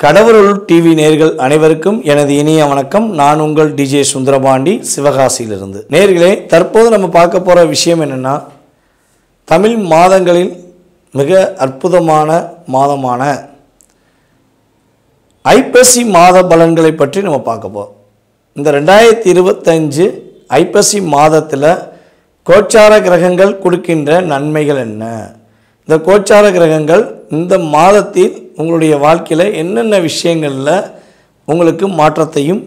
கடவுள் டிவி நேயர்கள் அனைவருக்கும் எனது இனிய வணக்கம். நான் உங்கள் டிஜே சுந்தரபாண்டி, சிவகாசியிலிருந்து. நேயர்களே, தற்போது நம்ம பார்க்க போகிற விஷயம் என்னென்னா, தமிழ் மாதங்களில் மிக அற்புதமான மாதமான ஐப்பசி மாத பலன்களை பற்றி நம்ம பார்க்க போகிறோம். இந்த 2025 ஐப்பசி மாதத்தில் கோச்சார கிரகங்கள் கொடுக்கின்ற நன்மைகள் என்ன, இந்த கோச்சார கிரகங்கள் இந்த மாதத்தில் உங்களுடைய வாழ்க்கையில் என்னென்ன விஷயங்களில் உங்களுக்கு மாற்றத்தையும்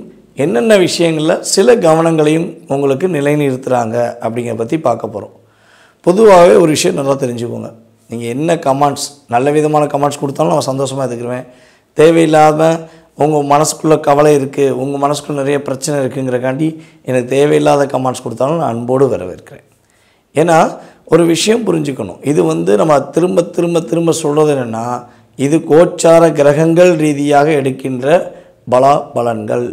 என்னென்ன விஷயங்களில் சில கவனங்களையும் உங்களுக்கு நிலைநிறுத்துகிறாங்க அப்படிங்கிற பற்றி பார்க்க போகிறோம். பொதுவாகவே ஒரு விஷயம் நல்லா தெரிஞ்சுக்கோங்க. நீங்கள் என்ன கமெண்ட்ஸ், நல்ல விதமான கமெண்ட்ஸ் கொடுத்தாலும் நான் சந்தோஷமாக எடுத்துக்கிடுவேன். தேவையில்லாமல் உங்கள் மனசுக்குள்ளே கவலை இருக்குது, உங்கள் மனசுக்குள்ளே நிறைய பிரச்சனை இருக்குங்கிறக்காண்டி எனக்கு தேவையில்லாத கமெண்ட்ஸ் கொடுத்தாலும் நான் அன்போடு வரவேற்கிறேன். ஏன்னா ஒரு விஷயம் புரிஞ்சுக்கணும். இது நம்ம திரும்ப திரும்ப திரும்ப சொல்கிறது என்னென்னா, இது கோச்சார கிரகங்கள் ரீதியாக எடுக்கின்ற பலன்கள்.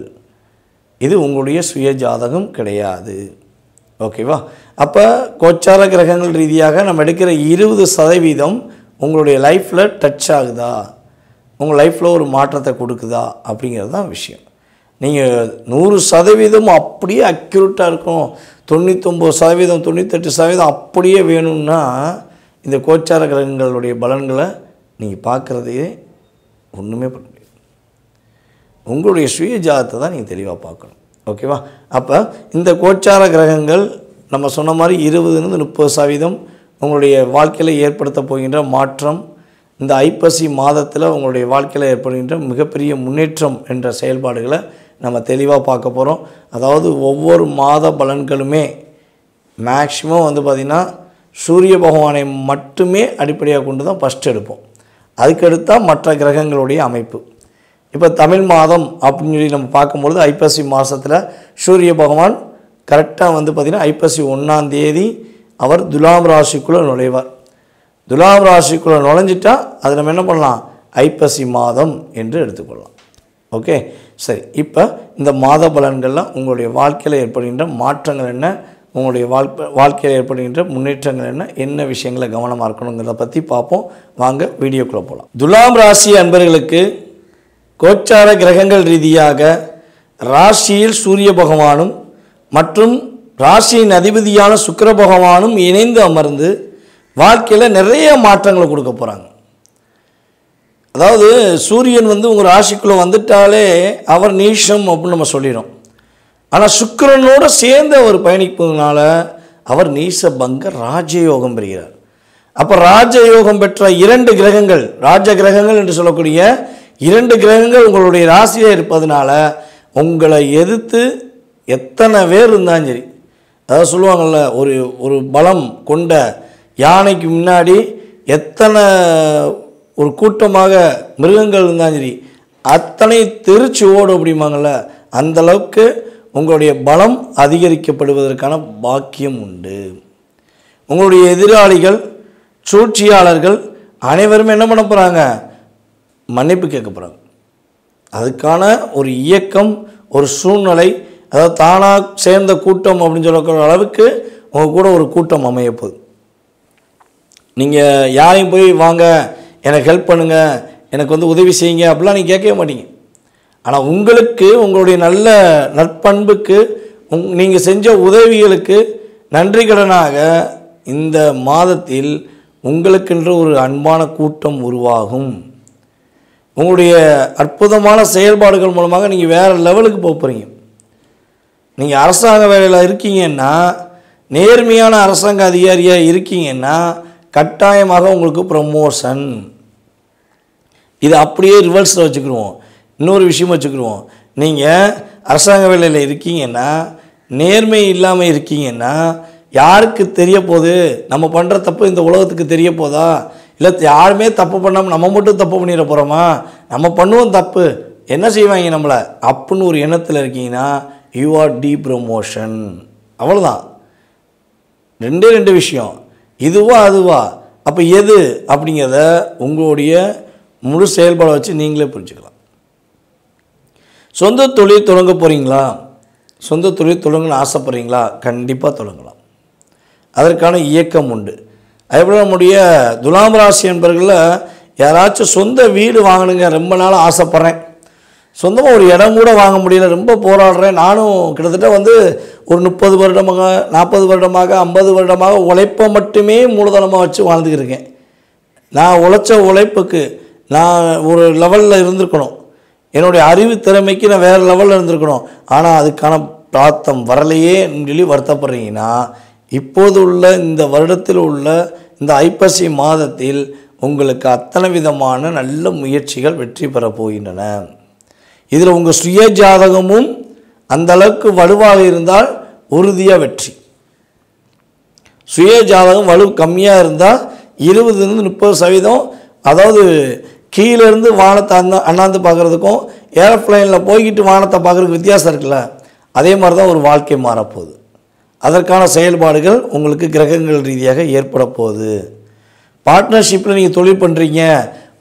இது உங்களுடைய சுய ஜாதகம் கிடையாது. ஓகேவா? அப்போ கோச்சார கிரகங்கள் ரீதியாக நம்ம எடுக்கிற 20% உங்களுடைய லைஃப்பில் டச் ஆகுதா, உங்கள் லைஃப்பில் ஒரு மாற்றத்தை கொடுக்குதா அப்படிங்கிறது தான் விஷயம். நீங்கள் 100% அப்படியே அக்யூரேட்டாக இருக்கும், 99%, 98% அப்படியே வேணும்னா இந்த கோச்சார கிரகங்களுடைய பலன்களை நீங்கள் பார்க்குறதையே ஒன்றுமே பண்ண முடியாது. உங்களுடைய சுய ஜாதத்தை தான் நீங்கள் தெளிவாக பார்க்கணும். ஓகேவா? அப்போ இந்த கோச்சார கிரகங்கள் நம்ம சொன்ன மாதிரி 20-30% உங்களுடைய வாழ்க்கையில் ஏற்படுத்த போகின்ற மாற்றம், இந்த ஐப்பசி மாதத்தில் உங்களுடைய வாழ்க்கையில் ஏற்படுகின்ற மிகப்பெரிய முன்னேற்றம் என்ற செயல்பாடுகளை நம்ம தெளிவாக பார்க்க போகிறோம். அதாவது ஒவ்வொரு மாத பலன்களுமே மேக்சிமம் பார்த்திங்கன்னா சூரிய பகவானை மட்டுமே அடிப்படையாக கொண்டு தான் ஃபஸ்ட் எடுப்போம். அதுக்கடுத்தால் மற்ற கிரகங்களுடைய அமைப்பு. இப்போ தமிழ் மாதம் அப்படின்னு சொல்லி நம்ம பார்க்கும்பொழுது ஐப்பசி மாதத்தில் சூரிய பகவான் கரெக்டாக பார்த்திங்கன்னா ஐப்பசி 1ஆம் தேதி அவர் துலாம் ராசிக்குள்ளே நுழைவார். துலாம் ராசிக்குள்ளே நுழைஞ்சிட்டால் அதை நம்ம என்ன பண்ணலாம், ஐப்பசி மாதம் என்று எடுத்துக்கொள்ளலாம். ஓகே, சரி. இப்போ இந்த மாத பலன்கள்லாம் உங்களுடைய வாழ்க்கையில் ஏற்படுகின்ற மாற்றங்கள் என்ன, உங்களுடைய வாழ்க்கையில் ஏற்படுகின்ற முன்னேற்றங்கள் என்ன, என்ன விஷயங்களை கவனமாக இருக்கணுங்கிறத பற்றி பார்ப்போம். வாங்க வீடியோக்குள்ளே போகலாம். துலாம் ராசி அன்பர்களுக்கு கோச்சார கிரகங்கள் ரீதியாக ராசியில் சூரிய பகவானும் மற்றும் ராசியின் அதிபதியான சுக்கிர பகவானும் இணைந்து அமர்ந்து வாழ்க்கையில் நிறைய மாற்றங்களை கொடுக்க போகிறாங்க. அதாவது சூரியன் உங்கள் ராசிக்குள்ளே வந்துட்டாலே அவர் நீஷம் அப்படின்னு நம்ம சொல்லிடும். ஆனால் சுக்கிரனோடு சேர்ந்து அவர் பயணிப்பதுனால அவர் நீச பங்க ராஜயோகம் பெறுகிறார். அப்போ ராஜயோகம் பெற்ற 2 கிரகங்கள், ராஜ கிரகங்கள் என்று சொல்லக்கூடிய 2 கிரகங்கள் உங்களுடைய ராசியில் இருப்பதனால உங்களை எதிர்த்து எத்தனை பேர் இருந்தாலும் சரி, அதாவது சொல்லுவாங்கள்ல, ஒரு பலம் கொண்ட யானைக்கு முன்னாடி எத்தனை ஒரு கூட்டமாக மிருகங்கள் இருந்தாலும் சரி அத்தனை தெரிச்சு ஓடும் அப்படிம்பாங்கள்ல, அந்தளவுக்கு உங்களுடைய பலம் அதிகரிக்கப்படுவதற்கான பாக்கியம் உண்டு. உங்களுடைய எதிராளிகள், சூழ்ச்சியாளர்கள் அனைவரும் என்ன பண்ண போகிறாங்க, மன்னிப்பு கேட்க போகிறாங்க. அதுக்கான ஒரு இயக்கம், ஒரு சூழ்நிலை, அதாவது தானாக சேர்ந்த கூட்டம் அப்படின்னு சொல்லக்கூடிய அளவுக்கு உங்கள் கூட ஒரு கூட்டம் அமையப்போகுது. நீங்கள் யாரையும் போய் வாங்க எனக்கு ஹெல்ப் பண்ணுங்கள், எனக்கு உதவி செய்யுங்க அப்படிலாம் நீங்கள் கேட்கவே மாட்டீங்க. ஆனால் உங்களுக்கு உங்களுடைய நல்ல நற்பண்புக்கு நீங்கள் செஞ்ச உதவிகளுக்கு நன்றி கடனாக இந்த மாதத்தில் உங்களுக்கென்று ஒரு அன்பான கூட்டம் உருவாகும். உங்களுடைய அற்புதமான செயல்பாடுகள் மூலமாக நீங்கள் வேறு லெவலுக்கு போகிறீங்க. நீங்கள் அரசாங்க வேலையில் இருக்கீங்கன்னா, நேர்மையான அரசாங்க அதிகாரியாக இருக்கீங்கன்னா கட்டாயமாக உங்களுக்கு ப்ரமோஷன். இது அப்படியே ரிவர்ஸில் வச்சுக்கிடுவோம். இன்னொரு விஷயம் வச்சுக்கிடுவோம். நீங்கள் அரசாங்க வேலையில் இருக்கீங்கன்னா, நேர்மை இல்லாமல் இருக்கீங்கன்னா, யாருக்கு தெரிய போகுது நம்ம பண்ணுற தப்பு இந்த உலகத்துக்கு தெரிய போதா, இல்லை யாருமே தப்பு பண்ணாமல் நம்ம மட்டும் தப்பு பண்ணிட போகிறோமா, நம்ம பண்ணுவோம் தப்பு என்ன செய்வாங்க நம்மளை அப்படின்னு ஒரு எண்ணத்தில் இருக்கீங்கன்னா யூ ஆர் டி ப்ரமோஷன். அவ்வளோதான். 2 விஷயம், இதுவா அதுவா. அப்போ எது அப்படிங்கிறத உங்களுடைய முழு செயல்பாடை வச்சு நீங்களே புரிஞ்சுக்கலாம். சொந்த தொழில் தொடங்க போகிறீங்களா, சொந்த தொழில் தொடங்கணும்னு ஆசைப்படுறீங்களா, கண்டிப்பாக தொடங்கலாம். அதற்கான இயக்கம் உண்டு. அதேபோல் நம்முடைய துலாம் ராசி என்பர்களில் யாராச்சும் சொந்த வீடு வாங்கணுங்க, ரொம்ப நாள் ஆசைப்பட்றேன், சொந்தமாக ஒரு இடம் கூட வாங்க முடியல, ரொம்ப போராடுறேன். நானும் கிட்டத்தட்ட வந்து ஒரு 30 வருடமாக 40 வருடமாக 50 வருடமாக உழைப்பை மட்டுமே மூலதனமாக வச்சு வாழ்ந்துக்கிருக்கேன். நான் உழைச்ச உழைப்புக்கு நான் ஒரு லெவலில் இருந்திருக்கணும், என்னுடைய அறிவு திறமைக்கு நான் வேறு லெவலில் இருந்திருக்கணும். ஆனால் அதுக்கான பிராப்தம் வரலையே சொல்லி வருத்தப்படுறீங்கன்னா, இப்போது உள்ள இந்த வருடத்தில் உள்ள இந்த ஐப்பசி மாதத்தில் உங்களுக்கு அத்தனை விதமான நல்ல முயற்சிகள் வெற்றி பெற போகின்றன. இதில் உங்கள் சுய ஜாதகமும் அந்த அளவுக்கு வலுவாக இருந்தால் உறுதியாக வெற்றி. சுய ஜாதகம் வலு கம்மியாக இருந்தால் 20-30%, அதாவது கீழேருந்து வானத்தை அண்ணாந்து பார்க்குறதுக்கும் ஏரோப்ளைனில் போய்கிட்டு வானத்தை பார்க்குறதுக்கு வித்தியாசம் இருக்குல்ல, அதே மாதிரி தான் ஒரு வாழ்க்கை மாறப்போகுது. அதற்கான செயல்பாடுகள் உங்களுக்கு கிரகங்கள் ரீதியாக ஏற்பட போகுது. பார்ட்னர்ஷிப்பில் நீங்கள் தொழில் பண்ணுறீங்க,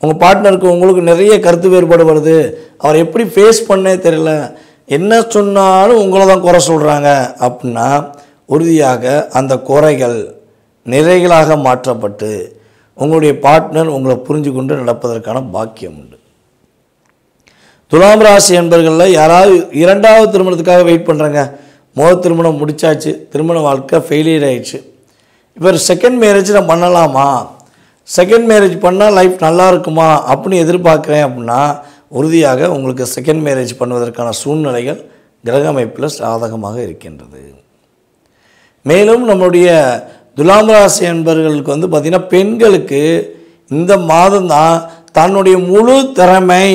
உங்கள் பார்ட்னருக்கு உங்களுக்கு நிறைய கருத்து வேறுபாடு வருது, அவர் எப்படி ஃபேஸ் பண்ணே தெரியல, என்ன சொன்னாலும் உங்களை தான் குறை சொல்கிறாங்க அப்படின்னா, உறுதியாக அந்த குறைகள் நிறைகளாக மாற்றப்பட்டு உங்களுடைய பார்ட்னர் உங்களை புரிஞ்சு கொண்டு நடப்பதற்கான பாக்கியம் உண்டு. துலாம் ராசி என்பர்களில் யாராவது 2வது திருமணத்துக்காக வெயிட் பண்ணுறாங்க, முதல் திருமணம் முடிச்சாச்சு, திருமண வாழ்க்கை ஃபெயிலியர் ஆயிடுச்சு, இப்போ செகண்ட் மேரேஜ் நான் பண்ணலாமா, செகண்ட் மேரேஜ் பண்ணால் லைஃப் நல்லா இருக்குமா அப்படின்னு எதிர்பார்க்குறேன் அப்படின்னா, உறுதியாக உங்களுக்கு செகண்ட் மேரேஜ் பண்ணுவதற்கான சூழ்நிலைகள் கிரக அமைப்பில் சாதகமாக இருக்கின்றது. மேலும் நம்மளுடைய துலாம் ராசி என்பவர்களுக்கு வந்து பார்த்திங்கன்னா, பெண்களுக்கு இந்த மாதம் தான் தன்னுடைய முழு திறமை,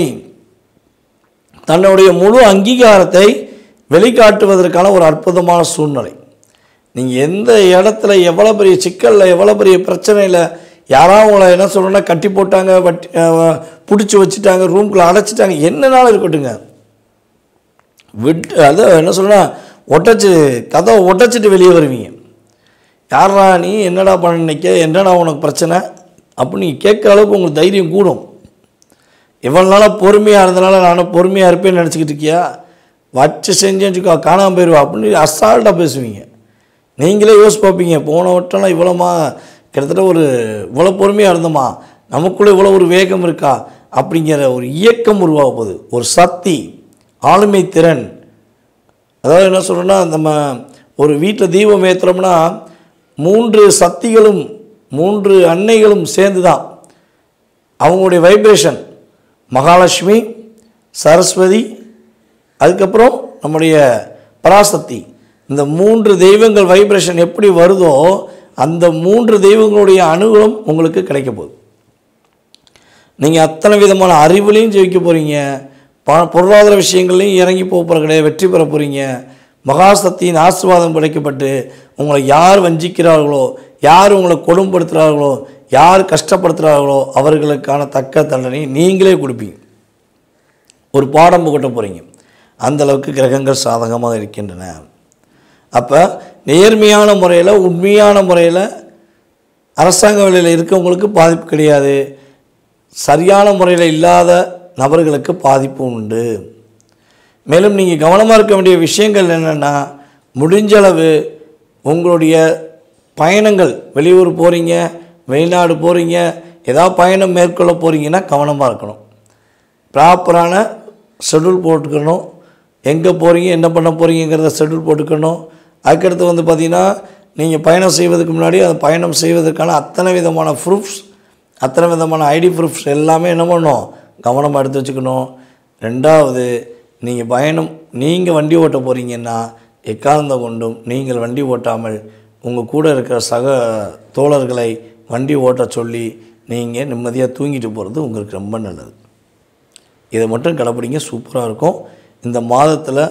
தன்னுடைய முழு அங்கீகாரத்தை வெளிக்காட்டுவதற்கான ஒரு அற்புதமான சூழ்நிலை. நீங்கள் எந்த இடத்துல எவ்வளோ பெரிய சிக்கலில் எவ்வளோ பெரிய பிரச்சனையில் யாராவது உங்களை என்ன சொல்கிறோன்னா கட்டி போட்டாங்க, பிடிச்சி வச்சுட்டாங்க, ரூம்குள்ளே அடைச்சிட்டாங்க, என்னன்னாலும் இருக்கட்டுங்க, அதை என்ன சொல்கிறேன்னா கதவை ஒட்டச்சிட்டு வெளியே வருவீங்க. யாரா நீ, என்னடா பண்ண நினைக்க, என்னடா உனக்கு பிரச்சனை அப்படின்னு நீங்கள் கேட்குற அளவுக்கு உங்களுக்கு தைரியம் கூடும். இவ்வளோ நாளாக பொறுமையாக இருந்தனால நானும் பொறுமையாக இருப்பேன்னு நினச்சிக்கிட்டு இருக்கியா, வச்சு செஞ்சுக்கோ காணாமல் போயிடுவா அப்படின்னு அசால்ட்டாக பேசுவீங்க. நீங்களே யோசிச்சு பார்ப்பீங்க, போன வட்டம்லாம் இவ்வளோமா, கிட்டத்தட்ட ஒரு இவ்வளோ பொறுமையாக இருந்தோமா, நமக்குள்ளே இவ்வளோ ஒரு வேகம் இருக்கா அப்படிங்கிற ஒரு இயக்கம் உருவாக போகுது, ஒரு சக்தி, ஆளுமை திறன். அதாவது என்ன சொல்கிறேன்னா, நம்ம ஒரு வீட்டில் தீபம் ஏற்றுறோம்னா 3 சக்திகளும் 3 அன்னைகளும் சேர்ந்து தான் அவங்களுடைய வைப்ரேஷன், மகாலட்சுமி, சரஸ்வதி, அதுக்கப்புறம் நம்முடைய பராசக்தி, இந்த 3 தெய்வங்கள் வைப்ரேஷன் எப்படி வருதோ அந்த 3 தெய்வங்களுடைய அனுகூலம் உங்களுக்கு கிடைக்க போகுது. நீங்கள் அத்தனை விதமான அறிவுலையும் ஜெயிக்க போகிறீங்க, பொருளாதார விஷயங்கள்லையும் இறங்கி போகிற கிடையாது, வெற்றி பெற போகிறீங்க. மகாசக்தியின் ஆசீர்வாதம் கிடைக்கப்பட்டு உங்களை யார் வஞ்சிக்கிறார்களோ, யார் உங்களை கொடுமைப்படுத்துகிறார்களோ, யார் கஷ்டப்படுத்துகிறார்களோ அவர்களுக்கான தக்க தண்டனை நீங்களே கொடுப்பீங்க, ஒரு பாடம் புகட்ட போகிறீங்க. அந்தளவுக்கு கிரகங்கள் சாதகமாக இருக்கின்றன. அப்போ நேர்மையான முறையில், உண்மையான முறையில் அரசாங்க வேலையில் இருக்கவங்களுக்கு பாதிப்பு கிடையாது, சரியான முறையில் இல்லாத நபர்களுக்கு பாதிப்பு உண்டு. மேலும் நீங்கள் கவனமாக இருக்க வேண்டிய விஷயங்கள் என்னென்னா, முடிஞ்சளவு உங்களுடைய பயணங்கள், வெளியூர் போகிறீங்க, வெளிநாடு போகிறீங்க, ஏதாவது பயணம் மேற்கொள்ள போகிறீங்கன்னா கவனமாக இருக்கணும். ப்ராப்பரான ஷெட்யூல் போட்டுக்கணும், எங்கே போகிறீங்க என்ன பண்ண போகிறீங்கிறத ஷெட்யூல் போட்டுக்கணும். அதுக்கடுத்து வந்து பார்த்திங்கன்னா, நீங்கள் பயணம் செய்வதற்கு முன்னாடி அந்த பயணம் செய்வதற்கான அத்தனை விதமான ப்ரூஃப்ஸ், அத்தனை விதமான ஐடி ப்ரூஃப்ஸ் எல்லாமே என்ன பண்ணணும், கவனமாக எடுத்து வச்சுக்கணும். 2வது, நீங்கள் வண்டி ஓட்ட போகிறீங்கன்னா எக்காரணத்தை கொண்டும் நீங்கள் வண்டி ஓட்டாமல் உங்கள் கூட இருக்கிற சக தோழர்களை வண்டி ஓட்ட சொல்லி நீங்கள் நிம்மதியாக தூங்கிட்டு போகிறது உங்களுக்கு ரொம்ப நல்லது. இதை மட்டும் கடைப்பிடிங்க, சூப்பராக இருக்கும். இந்த மாதத்தில்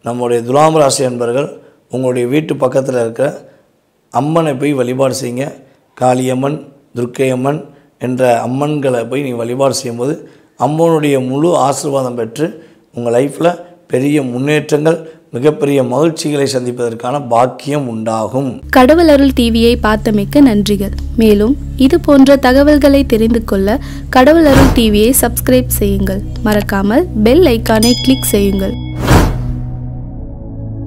நம்முடைய துலாம் ராசி அன்பர்கள் உங்களுடைய வீட்டு பக்கத்தில் இருக்கிற அம்மனை போய் வழிபாடு செய்யுங்க. காளியம்மன், துர்க்கையம்மன் என்ற அம்மன்களை போய் நீங்கள் வழிபாடு செய்யும்போது அம்மனுடைய முழு ஆசீர்வாதம் பெற்று உங்கள் லைஃப்பில் பெரிய முன்னேற்றங்கள், மிகப்பெரிய மகிழ்ச்சிகளை சந்திப்பதற்கான பாக்கியம் உண்டாகும். கடவுள் அருள் டிவியை பார்த்தமைக்கு நன்றிகள். மேலும் இது போன்ற தகவல்களை தெரிந்து கொள்ள கடவுள் அருள் டிவியை சப்ஸ்கிரைப் செய்யுங்கள். மறக்காமல் பெல் ஐக்கானை கிளிக் செய்யுங்கள்.